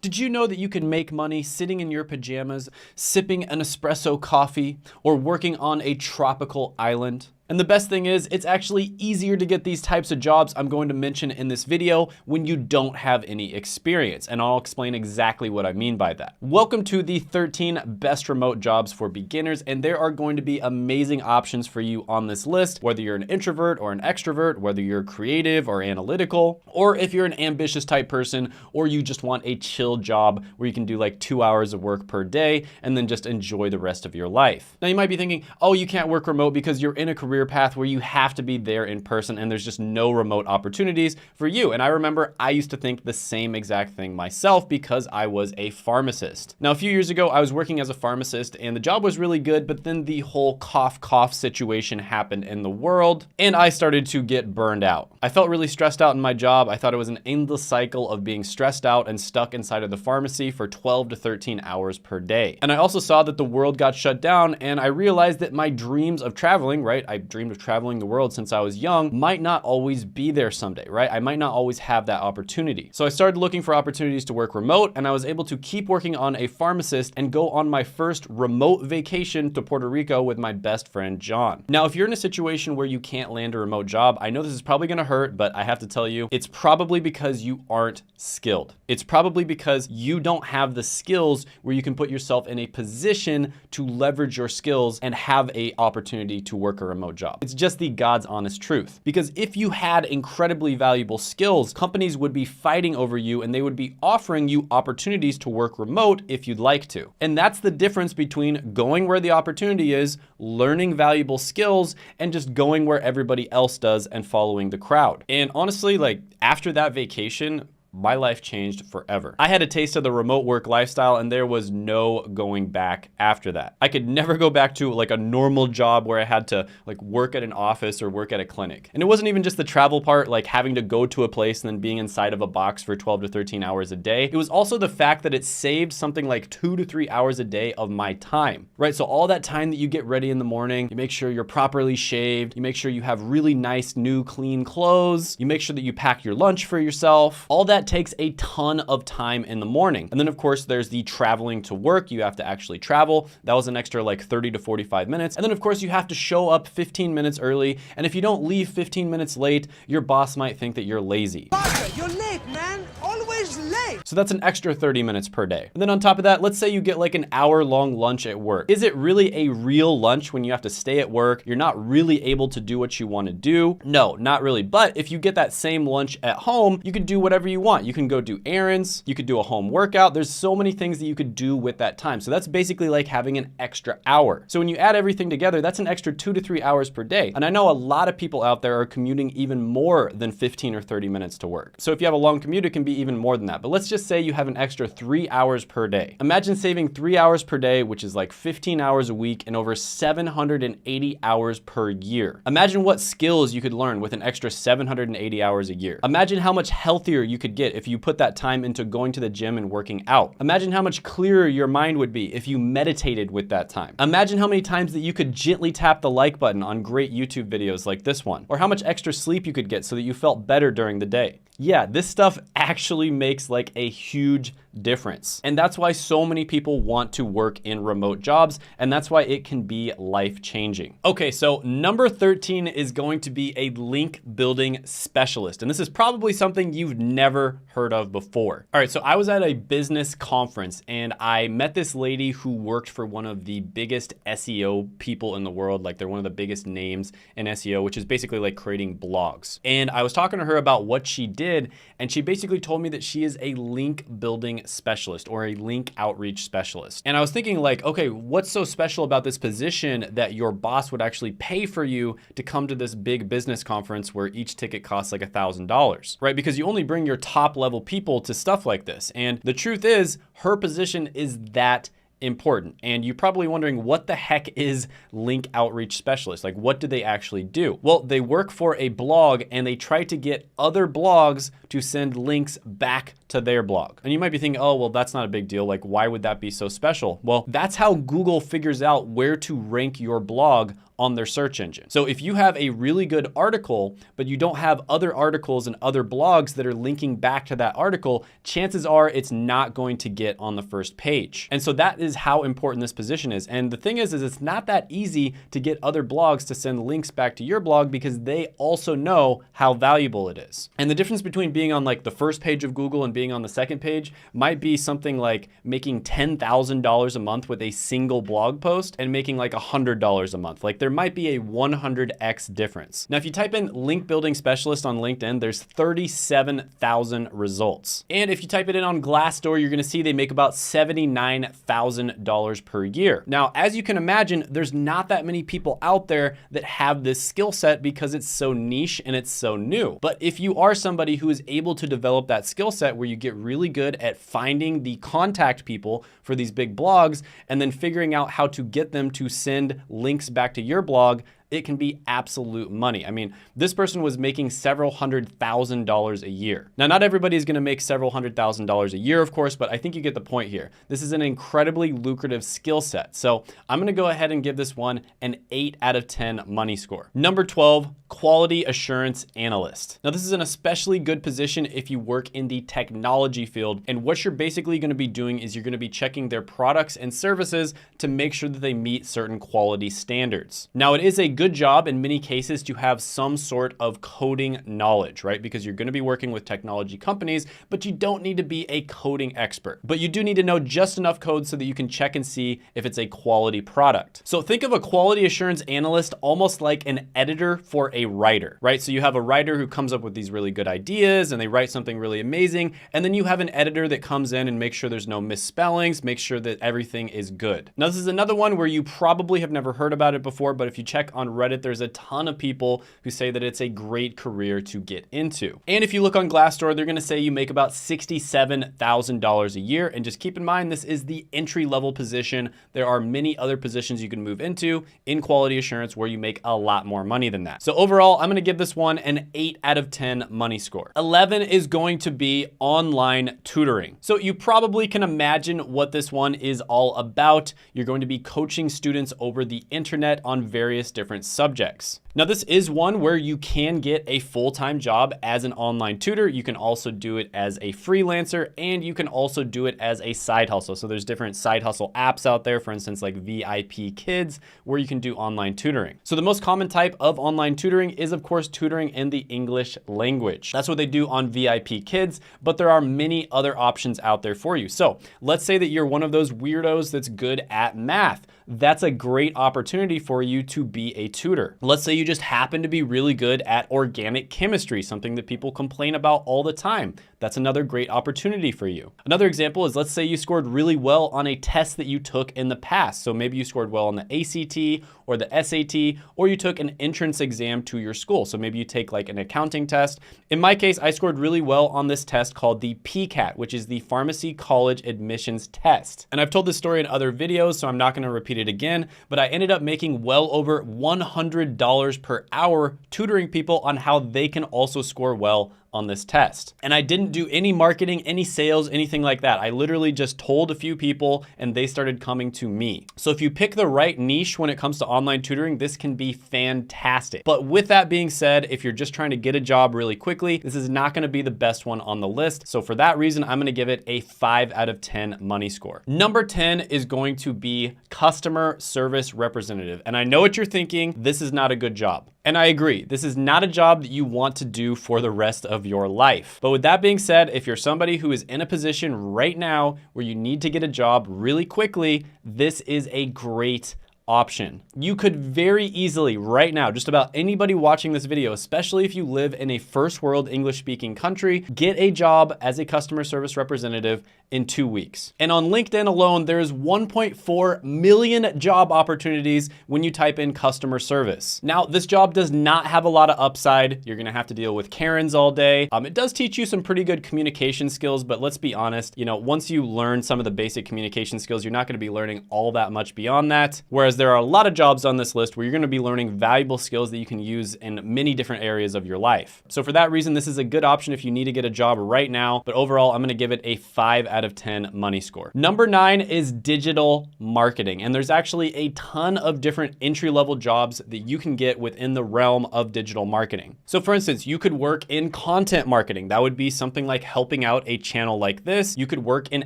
Did you know that you can make money sitting in your pajamas, sipping an espresso coffee, or working on a tropical island? And the best thing is, it's actually easier to get these types of jobs I'm going to mention in this video when you don't have any experience, and I'll explain exactly what I mean by that. Welcome to the 13 best remote jobs for beginners, and there are going to be amazing options for you on this list, whether you're an introvert or an extrovert, whether you're creative or analytical, or if you're an ambitious type person, or you just want a chill job where you can do like 2 hours of work per day and then just enjoy the rest of your life. Now you might be thinking, oh, you can't work remote because you're in a career path where you have to be there in person and there's just no remote opportunities for you. And I remember I used to think the same exact thing myself because I was a pharmacist. Now, a few years ago, I was working as a pharmacist and the job was really good, but then the whole cough situation happened in the world and I started to get burned out. I felt really stressed out in my job. I thought it was an endless cycle of being stressed out and stuck inside of the pharmacy for 12 to 13 hours per day. And I also saw that the world got shut down and I realized that my dreams of traveling, right? I dreamed of traveling the world since I was young, might not always be there someday, right? I might not always have that opportunity. So I started looking for opportunities to work remote and I was able to keep working on a pharmacist and go on my first remote vacation to Puerto Rico with my best friend, John. Now, if you're in a situation where you can't land a remote job, I know this is probably gonna hurt, but I have to tell you, it's probably because you aren't skilled. It's probably because you don't have the skills where you can put yourself in a position to leverage your skills and have an opportunity to work a remote job. It's just the God's honest truth. Because if you had incredibly valuable skills, companies would be fighting over you and they would be offering you opportunities to work remote if you'd like to. And that's the difference between going where the opportunity is, learning valuable skills, and just going where everybody else does and following the crowd. And honestly, like after that vacation, my life changed forever. I had a taste of the remote work lifestyle and there was no going back after that. I could never go back to like a normal job where I had to like work at an office or work at a clinic. And it wasn't even just the travel part, like having to go to a place and then being inside of a box for 12 to 13 hours a day. It was also the fact that it saved something like 2 to 3 hours a day of my time, right? So all that time that you get ready in the morning, you make sure you're properly shaved, you make sure you have really nice, new, clean clothes, you make sure that you pack your lunch for yourself. All that takes a ton of time in the morning. And then of course there's the traveling to work. You have to actually travel. That was an extra like 30 to 45 minutes. And then of course you have to show up 15 minutes early. And if you don't leave 15 minutes late, your boss might think that you're lazy. Parker, you're late, man. Always late. So that's an extra 30 minutes per day. And then on top of that, let's say you get like an hour-long lunch at work. Is it really a real lunch when you have to stay at work? You're not really able to do what you want to do? No, not really. But if you get that same lunch at home, you can do whatever you want. You can go do errands, you could do a home workout. There's so many things that you could do with that time. So that's basically like having an extra hour. So when you add everything together, that's an extra 2 to 3 hours per day. And I know a lot of people out there are commuting even more than 15 or 30 minutes to work. So if you have a long commute, it can be even more than that. But let's just say you have an extra 3 hours per day. Imagine saving 3 hours per day, which is like 15 hours a week and over 780 hours per year. Imagine what skills you could learn with an extra 780 hours a year. Imagine how much healthier you could get if you put that time into going to the gym and working out. Imagine how much clearer your mind would be if you meditated with that time. Imagine how many times that you could gently tap the like button on great YouTube videos like this one, or how much extra sleep you could get so that you felt better during the day. Yeah, this stuff actually makes like a huge difference. And that's why so many people want to work in remote jobs, and that's why it can be life-changing. Okay, so number 13 is going to be a link building specialist. And this is probably something you've never heard of before. All right, so I was at a business conference and I met this lady who worked for one of the biggest SEO people in the world. Like they're one of the biggest names in SEO, which is basically like creating blogs. And I was talking to her about what she did, and she basically told me that she is a link building specialist or a link outreach specialist. And I was thinking like, okay, what's so special about this position that your boss would actually pay for you to come to this big business conference where each ticket costs like $1,000, right? Because you only bring your top level people to stuff like this. And the truth is her position is that important. And you're probably wondering, what the heck is link outreach specialist? Like, what do they actually do? Well, they work for a blog and they try to get other blogs to send links back to their blog. And you might be thinking, oh, well, that's not a big deal. Like, why would that be so special? Well, that's how Google figures out where to rank your blog on their search engine. So if you have a really good article, but you don't have other articles and other blogs that are linking back to that article, chances are it's not going to get on the first page. And so that is how important this position is. And the thing is it's not that easy to get other blogs to send links back to your blog because they also know how valuable it is. And the difference between being on like the first page of Google and being on the second page might be something like making $10,000 a month with a single blog post and making like $100 a month. Like there might be a 100x difference. Now, if you type in link building specialist on LinkedIn, there's 37,000 results. And if you type it in on Glassdoor, you're gonna see they make about $79,000 per year. Now, as you can imagine, there's not that many people out there that have this skill set because it's so niche and it's so new. But if you are somebody who is able to develop that skill set where you get really good at finding the contact people for these big blogs and then figuring out how to get them to send links back to your blog, it can be absolute money. I mean, this person was making several $100,000 a year. Now, not everybody is gonna make several $100,000 a year, of course, but I think you get the point here. This is an incredibly lucrative skill set. So I'm gonna go ahead and give this one an 8 out of 10 money score. Number 12, quality assurance analyst. Now, this is an especially good position if you work in the technology field. And what you're basically gonna be doing is you're gonna be checking their products and services to make sure that they meet certain quality standards. Now, it is a good job in many cases to have some sort of coding knowledge, right? Because you're gonna be working with technology companies, but you don't need to be a coding expert. But you do need to know just enough code so that you can check and see if it's a quality product. So think of a quality assurance analyst almost like an editor for a writer, right? So you have a writer who comes up with these really good ideas and they write something really amazing. And then you have an editor that comes in and makes sure there's no misspellings, make sure that everything is good. Now, this is another one where you probably have never heard about it before, but if you check on Reddit, there's a ton of people who say that it's a great career to get into. And if you look on Glassdoor, they're gonna say you make about $67,000 a year. And just keep in mind, this is the entry-level position. There are many other positions you can move into in quality assurance where you make a lot more money than that. So overall, I'm gonna give this one an 8 out of 10 money score. 11 is going to be online tutoring. So you probably can imagine what this one is all about. You're going to be coaching students over the internet on various different subjects. Now, this is one where you can get a full-time job as an online tutor. You can also do it as a freelancer, and you can also do it as a side hustle. So there's different side hustle apps out there, for instance, like VIP Kids, where you can do online tutoring. So the most common type of online tutoring is, of course, tutoring in the English language. That's what they do on VIP Kids, but there are many other options out there for you. So let's say that you're one of those weirdos that's good at math. That's a great opportunity for you to be a tutor. Let's say you just happen to be really good at organic chemistry, something that people complain about all the time. That's another great opportunity for you. Another example is, let's say you scored really well on a test that you took in the past. So maybe you scored well on the ACT or the SAT, or you took an entrance exam to your school. So maybe you take like an accounting test. In my case, I scored really well on this test called the PCAT, which is the Pharmacy College Admissions Test. And I've told this story in other videos, so I'm not gonna repeat it again, but I ended up making well over $100 per hour tutoring people on how they can also score well on this test. And I didn't do any marketing, any sales, anything like that. I literally just told a few people and they started coming to me. So if you pick the right niche when it comes to online tutoring, this can be fantastic. But with that being said, if you're just trying to get a job really quickly, this is not gonna be the best one on the list. So for that reason, I'm gonna give it a 5 out of 10 money score. Number 10 is going to be customer service representative. And I know what you're thinking, this is not a good job. And I agree, this is not a job that you want to do for the rest of your life. But with that being said, if you're somebody who is in a position right now where you need to get a job really quickly, this is a great option. You could very easily right now, just about anybody watching this video, especially if you live in a first world English speaking country, get a job as a customer service representative in 2 weeks. And on LinkedIn alone, there's 1.4 million job opportunities when you type in customer service. Now, this job does not have a lot of upside. You're gonna have to deal with Karens all day. It does teach you some pretty good communication skills, but let's be honest, once you learn some of the basic communication skills, you're not gonna be learning all that much beyond that. Whereas there are a lot of jobs on this list where you're gonna be learning valuable skills that you can use in many different areas of your life. So for that reason, this is a good option if you need to get a job right now, but overall, I'm gonna give it a 5 out of 10 money score. Number 9 is digital marketing. And there's actually a ton of different entry-level jobs that you can get within the realm of digital marketing. So for instance, you could work in content marketing. That would be something like helping out a channel like this. You could work in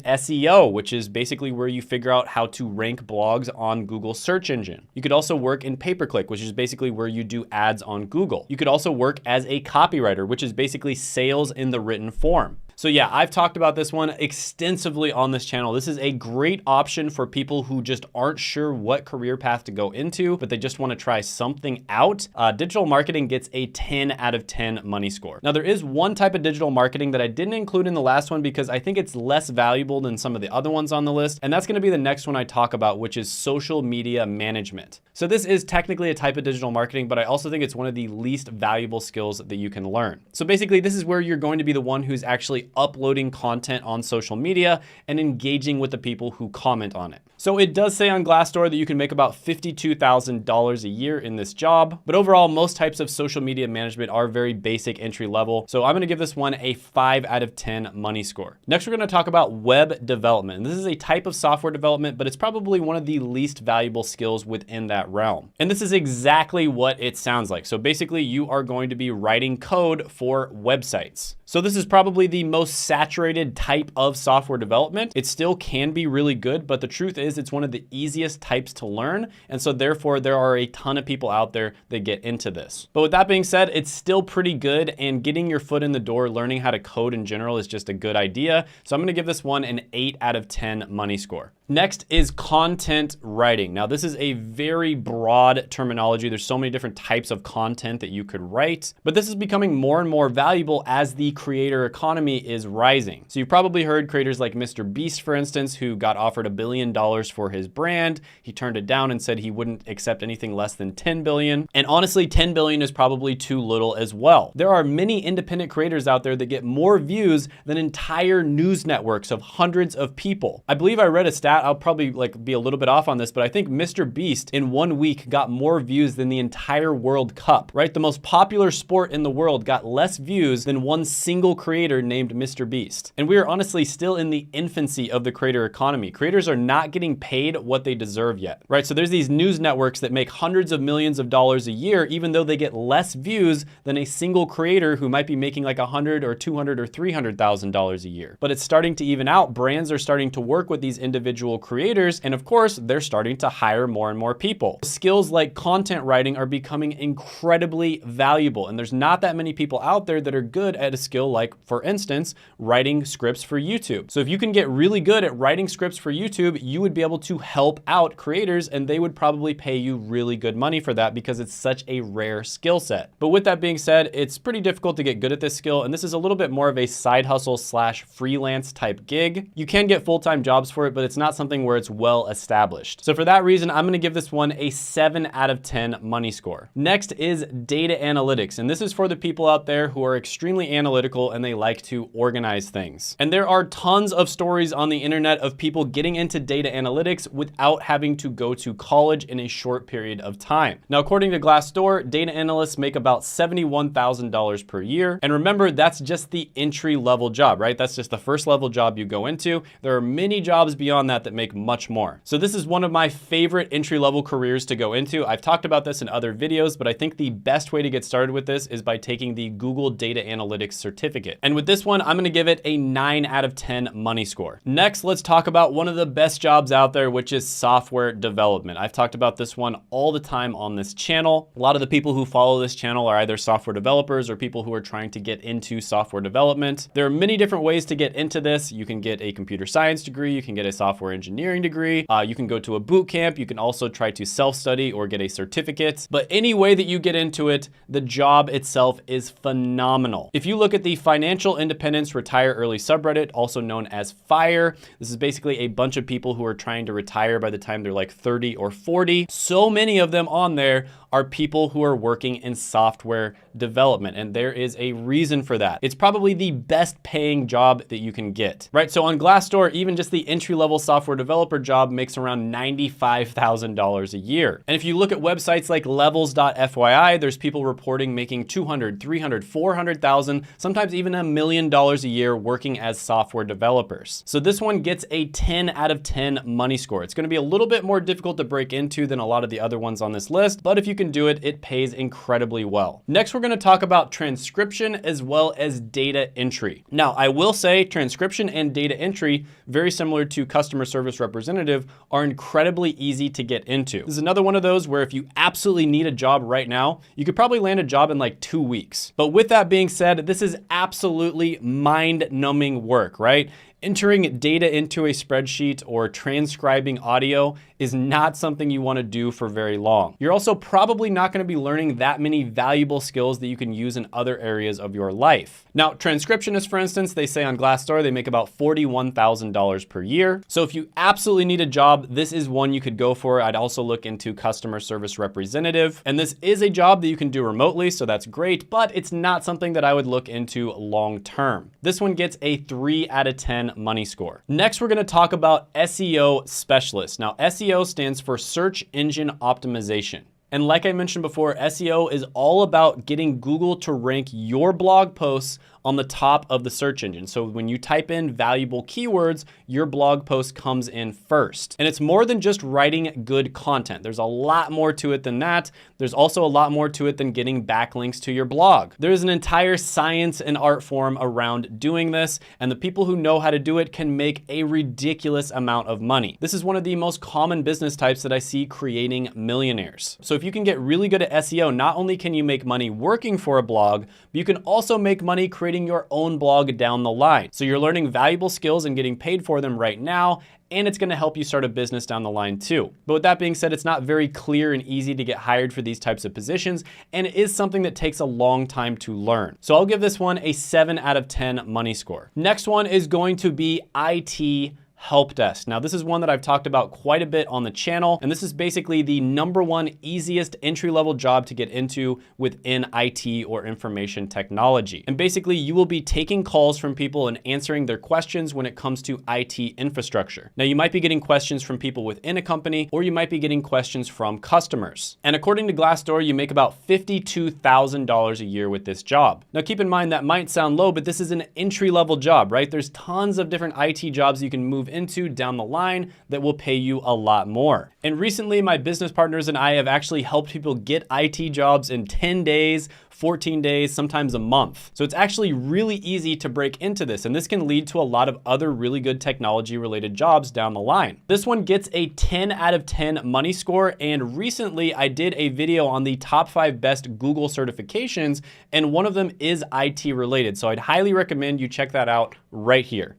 SEO, which is basically where you figure out how to rank blogs on Google search engine. You could also work in pay-per-click, which is basically where you do ads on Google. You could also work as a copywriter, which is basically sales in the written form. So yeah, I've talked about this one extensively on this channel. This is a great option for people who just aren't sure what career path to go into, but they just want to try something out. Digital marketing gets a 10 out of 10 money score. Now there is one type of digital marketing that I didn't include in the last one because I think it's less valuable than some of the other ones on the list. And that's going to be the next one I talk about, which is social media management. So this is technically a type of digital marketing, but I also think it's one of the least valuable skills that you can learn. So basically this is where you're going to be the one who's actually uploading content on social media and engaging with the people who comment on it. So it does say on Glassdoor that you can make about $52,000 a year in this job, but overall, most types of social media management are very basic entry level. So I'm gonna give this one a 5 out of 10 money score. Next, we're gonna talk about web development. And this is a type of software development, but it's probably one of the least valuable skills within that realm. And this is exactly what it sounds like. So basically, you are going to be writing code for websites. So this is probably the most saturated type of software development. It still can be really good, but the truth is it's one of the easiest types to learn. And so therefore there are a ton of people out there that get into this. But with that being said, it's still pretty good, and getting your foot in the door, learning how to code in general is just a good idea. So I'm gonna give this one an 8 out of 10 money score. Next is content writing. Now this is a very broad terminology. There's so many different types of content that you could write, but this is becoming more and more valuable as the creator economy is rising. So you've probably heard creators like Mr. Beast, for instance, who got offered $1 billion for his brand. He turned it down and said he wouldn't accept anything less than 10 billion. And honestly, 10 billion is probably too little as well. There are many independent creators out there that get more views than entire news networks of hundreds of people. I believe I read a stat, I'll probably be a little bit off on this, but I think Mr. Beast in 1 week got more views than the entire World Cup, right? The most popular sport in the world got less views than one single creator named Mr. Beast. And we are honestly still in the infancy of the creator economy. Creators are not getting paid what they deserve yet, right? So there's these news networks that make hundreds of millions of dollars a year, even though they get less views than a single creator who might be making like $100 or $200 or $300,000 a year. But it's starting to even out. Brands are starting to work with these individual creators, and of course, they're starting to hire more and more people. Skills like content writing are becoming incredibly valuable, and there's not that many people out there that are good at a skill like, for instance, writing scripts for YouTube. So if you can get really good at writing scripts for YouTube, you would be able to help out creators, and they would probably pay you really good money for that because it's such a rare skill set. But with that being said, it's pretty difficult to get good at this skill, and this is a little bit more of a side hustle slash freelance type gig. You can get full-time jobs for it, but it's not something where it's well established. So for that reason, I'm gonna give this one a 7 out of 10 money score. Next is data analytics, and this is for the people out there who are extremely analytical and they like to organize things. And there are tons of stories on the internet of people getting into data analytics without having to go to college in a short period of time. Now, according to Glassdoor, data analysts make about $71,000 per year. And remember, that's just the entry level job, right? That's just the first level job you go into. There are many jobs beyond that that make much more. So this is one of my favorite entry level careers to go into. I've talked about this in other videos, but I think the best way to get started with this is by taking the Google Data Analytics certificate. And with this one, I'm gonna give it a 9 out of 10 money score. Next, let's talk about one of the best jobs out there, which is software development. I've talked about this one all the time on this channel. A lot of the people who follow this channel are either software developers or people who are trying to get into software development. There are many different ways to get into this. You can get a computer science degree, you can get a software engineering degree. You can go to a boot camp. You can also try to self-study or get a certificate. But any way that you get into it, the job itself is phenomenal. If you look at the Financial Independence Retire Early subreddit, also known as FIRE, this is basically a bunch of people who are trying to retire by the time they're like 30 or 40. So many of them on there are people who are working in software development, and there is a reason for that. It's probably the best paying job that you can get, right? So on Glassdoor, even just the entry-level software developer job makes around $95,000 a year. And if you look at websites like levels.fyi, there's people reporting making 200, 300, 400,000, sometimes even $1 million a year working as software developers. So this one gets a 10 out of 10 money score. It's gonna be a little bit more difficult to break into than a lot of the other ones on this list, but if you can do it, it pays incredibly well. Next, we're gonna talk about transcription as well as data entry. Now, I will say transcription and data entry, very similar to customer service representative, are incredibly easy to get into. This is another one of those where if you absolutely need a job right now, you could probably land a job in like 2 weeks. But with that being said, this is absolutely mind-numbing work, right? Entering data into a spreadsheet or transcribing audio is not something you want to do for very long. You're also probably not going to be learning that many valuable skills that you can use in other areas of your life. Now, transcriptionists, for instance, they say on Glassdoor, they make about $41,000 per year. So if you absolutely need a job, this is one you could go for. I'd also look into customer service representative. And this is a job that you can do remotely, so that's great, but it's not something that I would look into long term. This one gets a 3 out of 10 money score. Next, we're going to talk about SEO specialist. Now, SEO stands for search engine optimization. And like I mentioned before, SEO is all about getting Google to rank your blog posts on the top of the search engine. So when you type in valuable keywords, your blog post comes in first. And it's more than just writing good content. There's a lot more to it than that. There's also a lot more to it than getting backlinks to your blog. There's an entire science and art form around doing this, and the people who know how to do it can make a ridiculous amount of money. This is one of the most common business types that I see creating millionaires. So if you can get really good at SEO, not only can you make money working for a blog, but you can also make money creating your own blog down the line. So you're learning valuable skills and getting paid for them right now, and it's gonna help you start a business down the line too. But with that being said, it's not very clear and easy to get hired for these types of positions, and it is something that takes a long time to learn. So I'll give this one a 7 out of 10 money score. Next one is going to be IT help desk. Now, this is one that I've talked about quite a bit on the channel, and this is basically the #1 easiest entry-level job to get into within IT or information technology. And basically, you will be taking calls from people and answering their questions when it comes to IT infrastructure. Now, you might be getting questions from people within a company, or you might be getting questions from customers. And according to Glassdoor, you make about $52,000 a year with this job. Now, keep in mind that might sound low, but this is an entry-level job, right? There's tons of different IT jobs you can move into down the line that will pay you a lot more. And recently, my business partners and I have actually helped people get IT jobs in 10 days, 14 days, sometimes a month. So it's actually really easy to break into this, and this can lead to a lot of other really good technology related jobs down the line. This one gets a 10 out of 10 money score, and recently I did a video on the top 5 best Google certifications, and one of them is IT related. So I'd highly recommend you check that out right here.